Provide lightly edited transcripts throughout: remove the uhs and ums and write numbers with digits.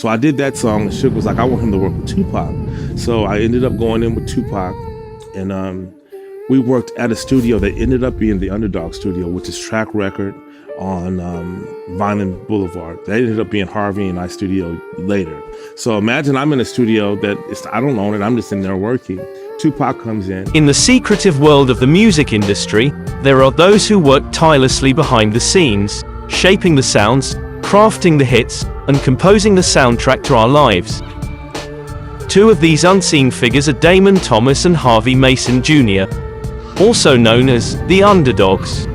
So I did that song, and Suge was like, I want him to work with Tupac. So I ended up going in with Tupac, and we worked at a studio that ended up being the UnderDogs studio, which is Track Record on Vineland Boulevard. That ended up being Harvey and I studio later. So imagine I'm in a studio I don't own it, I'm just in there working. Tupac comes in. In the secretive world of the music industry, there are those who work tirelessly behind the scenes, shaping the sounds, crafting the hits, and composing the soundtrack to our lives. Two of these unseen figures are Damon Thomas and Harvey Mason Jr., also known as the UnderDogs.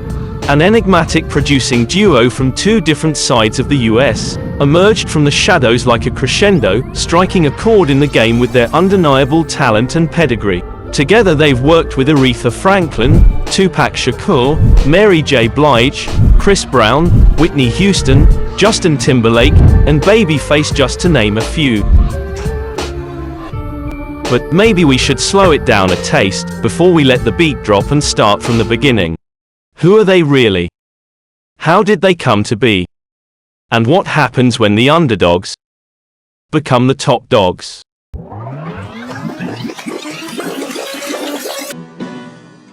An enigmatic producing duo from two different sides of the US, emerged from the shadows like a crescendo, striking a chord in the game with their undeniable talent and pedigree. Together they've worked with Aretha Franklin, Tupac Shakur, Mary J. Blige, Chris Brown, Whitney Houston, Justin Timberlake, and Babyface, just to name a few. But maybe we should slow it down a taste before we let the beat drop and start from the beginning. Who are they really? How did they come to be? And what happens when the underdogs become the top dogs?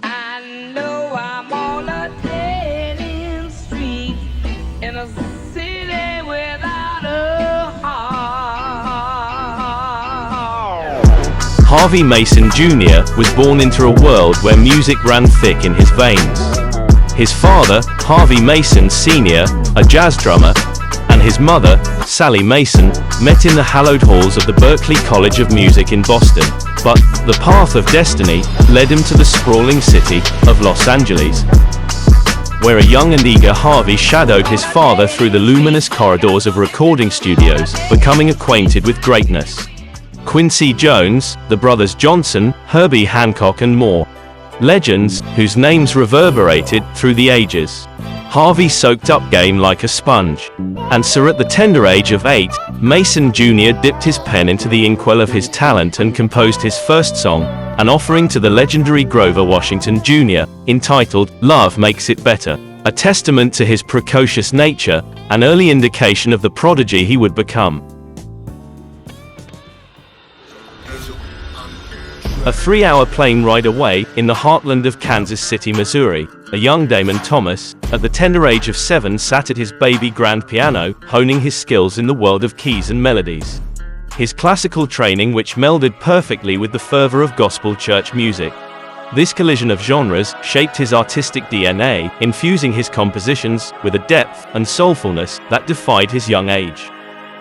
I know I'm on a dead-end street in a city without a heart. Harvey Mason Jr. was born into a world where music ran thick in his veins. His father, Harvey Mason Sr., a jazz drummer, and his mother, Sally Mason, met in the hallowed halls of the Berklee College of Music in Boston. But the path of destiny led him to the sprawling city of Los Angeles, where a young and eager Harvey shadowed his father through the luminous corridors of recording studios, becoming acquainted with greatness. Quincy Jones, the brothers Johnson, Herbie Hancock, and more. Legends whose names reverberated through the ages. Harvey soaked up game like a sponge. And so at the tender age of 8, Mason Jr. dipped his pen into the inkwell of his talent and composed his first song, an offering to the legendary Grover Washington Jr., entitled "Love Makes It Better," a testament to his precocious nature, an early indication of the prodigy he would become. A 3-hour plane ride away, in the heartland of Kansas City, Missouri, a young Damon Thomas, at the tender age of 7, sat at his baby grand piano, honing his skills in the world of keys and melodies. His classical training, which melded perfectly with the fervor of gospel church music. This collision of genres shaped his artistic DNA, infusing his compositions with a depth and soulfulness that defied his young age.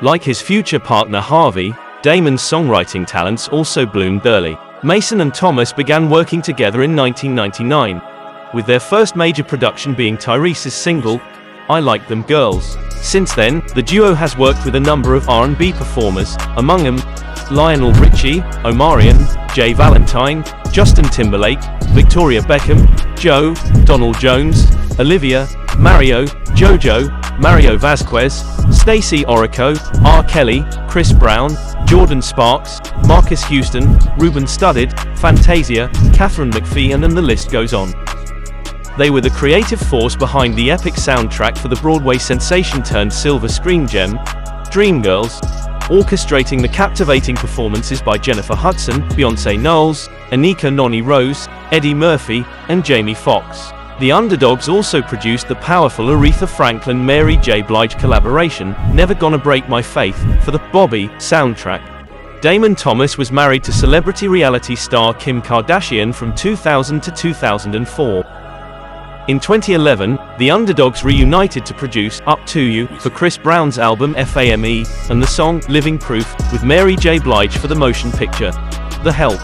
Like his future partner Harvey, Damon's songwriting talents also bloomed early. Mason and Thomas began working together in 1999, with their first major production being Tyrese's single, "I Like Them Girls." Since then, the duo has worked with a number of R&B performers, among them Lionel Richie, Omarion, Jay Valentine, Justin Timberlake, Victoria Beckham, Joe, Donald Jones, Olivia, Mario, JoJo, Mario Vasquez, Stacey Orico, R. Kelly, Chris Brown, Jordan Sparks, Marcus Houston, Ruben Studdard, Fantasia, Catherine McPhee, and the list goes on. They were the creative force behind the epic soundtrack for the Broadway sensation turned silver screen gem, Dreamgirls, orchestrating the captivating performances by Jennifer Hudson, Beyoncé Knowles, Anika Noni Rose, Eddie Murphy, and Jamie Foxx. The UnderDogs also produced the powerful Aretha Franklin-Mary J. Blige collaboration, Never Gonna Break My Faith, for the Bobby soundtrack. Damon Thomas was married to celebrity reality star Kim Kardashian from 2000 to 2004. In 2011, the UnderDogs reunited to produce Up To You for Chris Brown's album FAME, and the song Living Proof with Mary J. Blige for the motion picture The Help.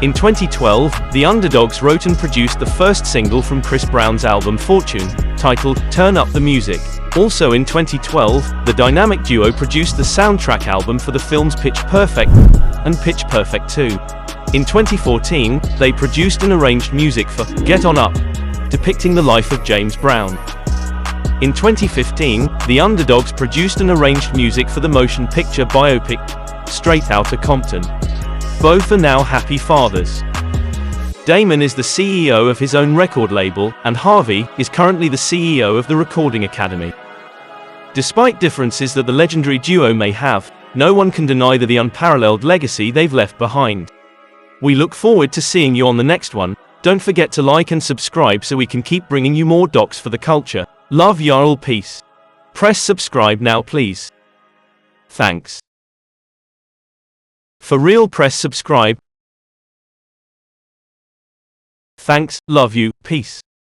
In 2012, the UnderDogs wrote and produced the first single from Chris Brown's album Fortune, titled Turn Up the Music. Also in 2012, the dynamic duo produced the soundtrack album for the films Pitch Perfect and Pitch Perfect 2. In 2014, they produced and arranged music for Get On Up, depicting the life of James Brown. In 2015, the UnderDogs produced and arranged music for the motion picture biopic Straight Outta Compton. Both are now happy fathers. Damon is the CEO of his own record label, and Harvey is currently the CEO of the Recording Academy. Despite differences that the legendary duo may have, no one can deny the unparalleled legacy they've left behind. We look forward to seeing you on the next one. Don't forget to like and subscribe so we can keep bringing you more docs for the culture. Love y'all, peace. Press subscribe now please. Thanks. For real, press subscribe. Thanks, love you, peace.